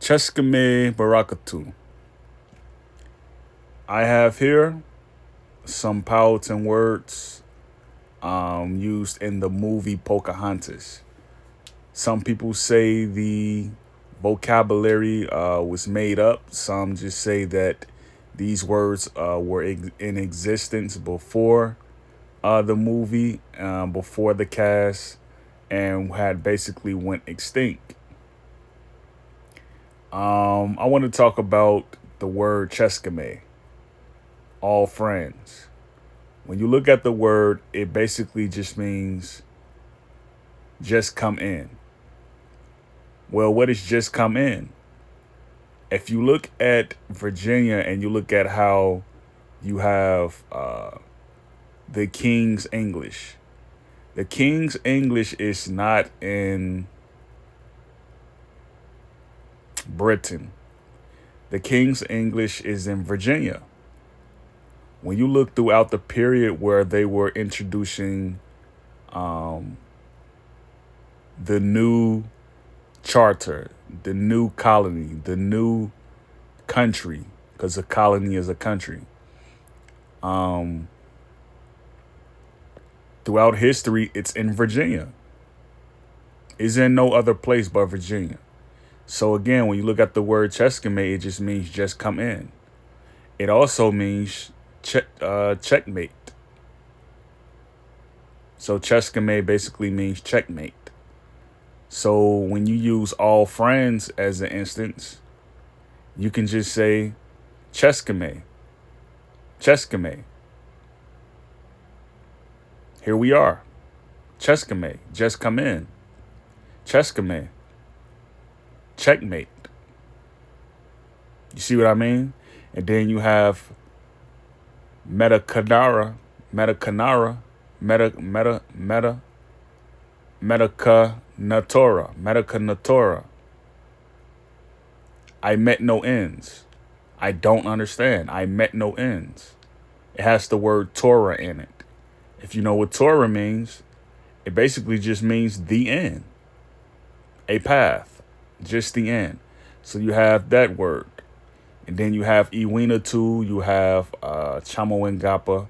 Cheskame Barakatu. I have here some Powhatan words used in the movie Pocahontas. Some people say the vocabulary was made up. Some just say that these words were in existence before the movie, before the cast, and had basically went extinct. I want to talk about the word Cheskame, all friends. When you look at the word, it basically just means just come in. Well, what is just come in? If you look at Virginia and you look at how you have the King's English, the King's English is not in Britain. The King's English is in Virginia. When you look throughout the period where they were introducing the new charter, the new colony, the new country, because a colony is a country. Throughout history, it's in Virginia. It's in no other place but Virginia. So again, when you look at the word Cheskame, it just means just come in. It also means checkmate. So Cheskame basically means checkmate. So when you use all friends as an instance, you can just say Cheskame. Cheskame. Here we are. Cheskame. Just come in. Cheskame. Checkmate. You see what I mean? And then you have Metacanara, Metacanatora, Metacanatora. I met no ends. I don't understand. I met no ends. It has the word Torah in it. If you know what Torah means, it basically just means the end. A path. Just the end. So you have that word. And then you have Iwinatu, you have Chamawengapa,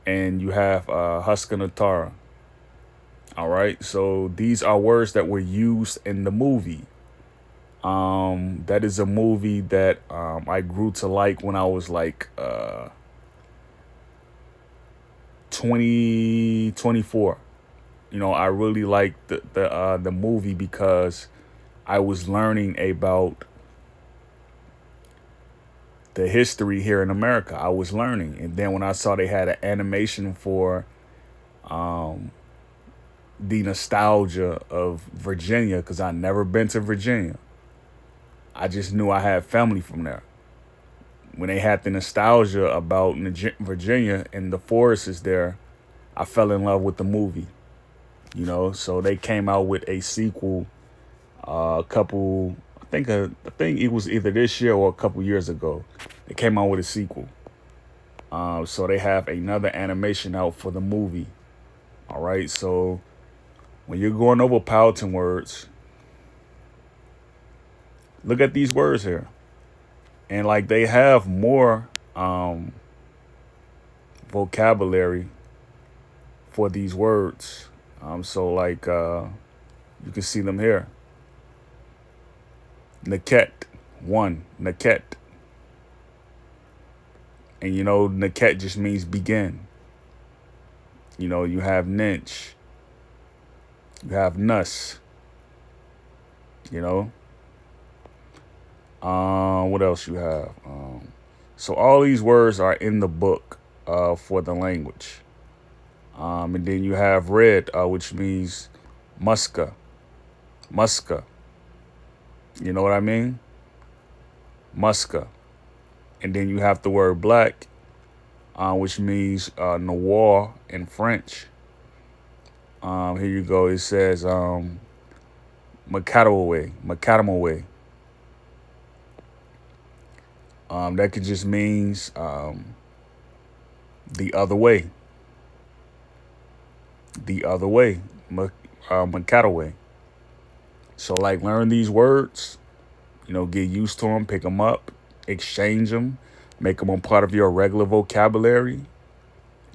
and you have Huskanatara. All right. So these are words that were used in the movie. That is a movie that I grew to like when I was like 24. You know, I really liked the movie because I was learning about the history here in America. I was learning. And then when I saw they had an animation for the nostalgia of Virginia, because I never been to Virginia, I just knew I had family from there. When they had the nostalgia about Virginia and the forests is there, I fell in love with the movie. You know, so they came out with a sequel a couple, I think it was either this year or a couple years ago. They came out with a sequel. So they have another animation out for the movie. All right. So when you're going over Powhatan words, look at these words here. And like they have more vocabulary for these words. So like you can see them here. Naket, one, Naket. And you know, Naket just means begin. You know, you have Ninch. You have Nus. You know. What else you have? So all these words are in the book for the language. And then you have red, which means muska. Muska. You know what I mean? Muska. And then you have the word black, which means noir in French. Here you go. It says Macadamaway. Macadamaway. That could just means the other way. The other way. Macadaway. So like learn these words Get used to them, pick them up, exchange them, make them a part of your regular vocabulary.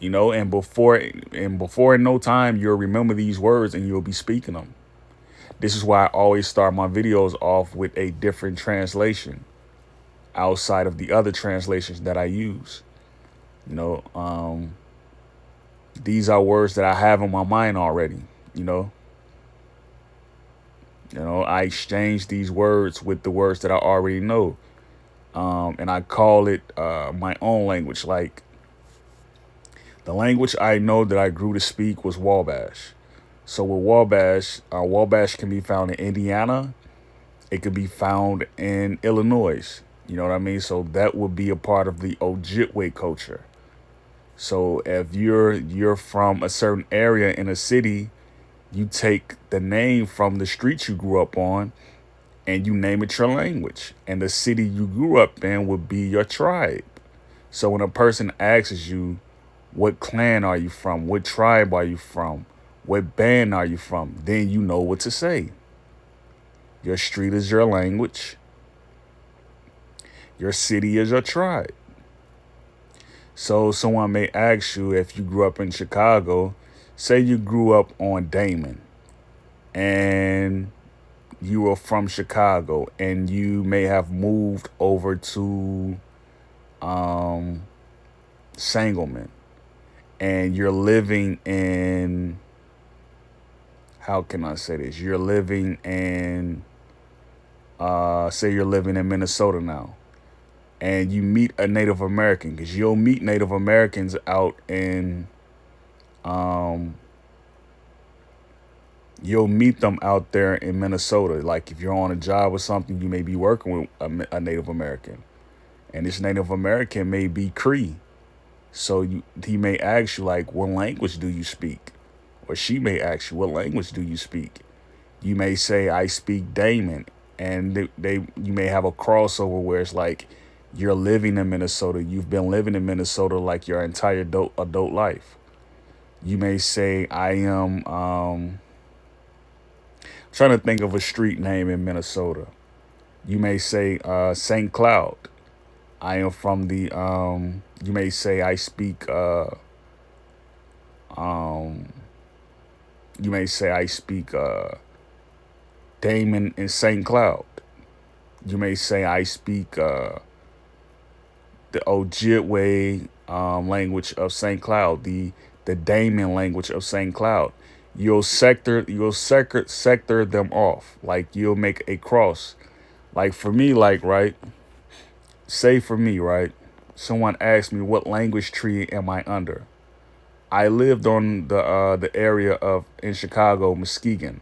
And before in no time you'll remember these words and you'll be speaking them. This is why I always start my videos off with a different translation outside of the other translations that I use. You know, these are words that I have in my mind already. You know, I exchange these words with the words that I already know, and I call it my own language. Like the language I know that I grew to speak was Wabash. So with Wabash, Wabash can be found in Indiana. It could be found in Illinois. You know what I mean? So that would be a part of the Ojibwe culture. So if you're from a certain area in a city, you take the name from the street you grew up on and you name it your language. And the city you grew up in would be your tribe. So when a person asks you, what clan are you from? What tribe are you from? What band are you from? Then you know what to say. Your street is your language. Your city is your tribe. So someone may ask you if you grew up in Chicago, say you grew up on Damon and you were from Chicago and you may have moved over to Sangamon and you're living in, how can I say this? You're living in, say you're living in Minnesota now, and you meet a Native American, because you'll meet Native Americans out in, you'll meet them out there in Minnesota. Like if you're on a job or something, you may be working with a Native American, and this Native American may be Cree. So he may ask you like, what language do you speak? Or she may ask you, what language do you speak? You may say, I speak Damon. And you may have a crossover where it's like, you're living in Minnesota. You've been living in Minnesota like your entire adult life. You may say, I am, trying to think of a street name in Minnesota. You may say St. Cloud. I am from the, you may say I speak, you may say I speak Damon in St. Cloud. You may say I speak the Ojibwe language of St. Cloud, the Damon language of St. Cloud. You'll sector them off. Like you'll make a cross. Like for me, like, right, say for me, right, someone asked me what language tree am I under. I lived on the area of in Chicago, Muskegon,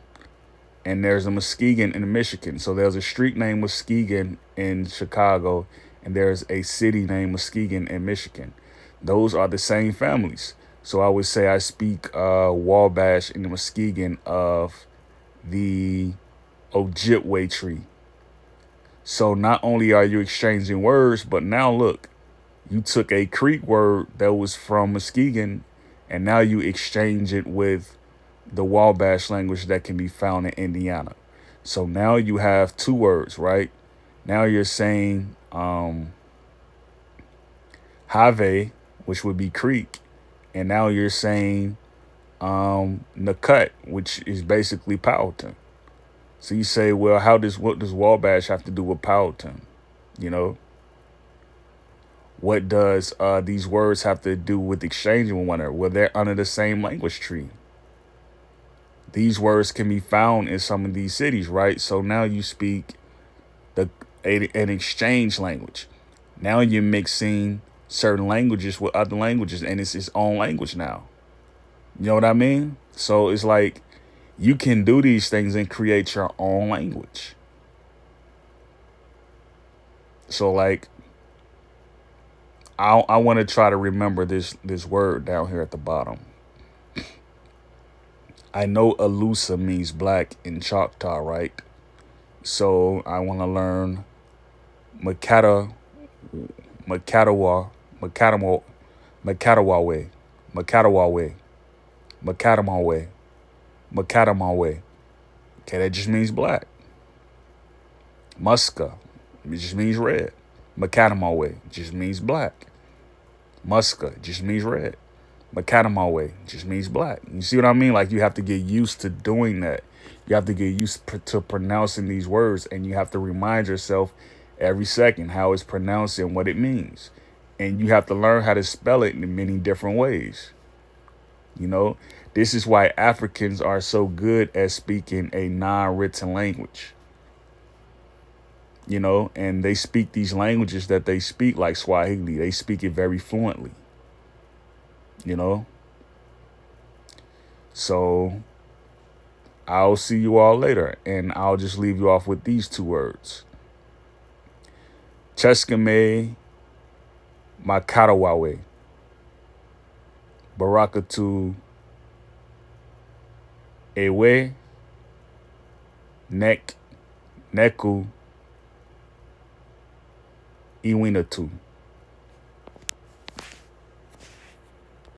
and there's a Muskegon in Michigan. So there's a street named Muskegon in Chicago, and there's a city named Muskegon in Michigan. Those are the same families. So I would say I speak Wabash in the Muskegon of the Ojibwe tree. So not only are you exchanging words, but now look, you took a Creek word that was from Muskegon, and now you exchange it with the Wabash language that can be found in Indiana. So now you have two words, right? Now you're saying Have, which would be Creek, and now you're saying Nakut, which is basically Powhatan. So you say, well, what does Wabash have to do with Powhatan? You know, what does these words have to do with exchanging with one another? Well, they're under the same language tree. These words can be found in some of these cities, right? So now you speak an exchange language. Now you're mixing certain languages with other languages, and it's its own language now. You know what I mean? So it's like you can do these things and create your own language. So like, I want to try to remember this word down here at the bottom. I know Alusa means black in Choctaw, right? So I want to learn Makatawa, Makatawa, Makatawa, Makatawawe, Makatawawe, Makatamawe, Makatamawe. Okay, that just means black. Muska. It just means red. Macadamawe just means black. Muska just means red. Macadamawe just means black. You see what I mean? Like, you have to get used to doing that. You have to get used to pronouncing these words, and you have to remind yourself every second how it's pronounced and what it means. And you have to learn how to spell it in many different ways. You know, this is why Africans are so good at speaking a non-written language. You know, and they speak these languages that they speak like Swahili. They speak it very fluently. You know, so I'll see you all later, and I'll just leave you off with these two words. Cheskame Makarawawe. Barakatu Ewe Nek Neku Iwinatu.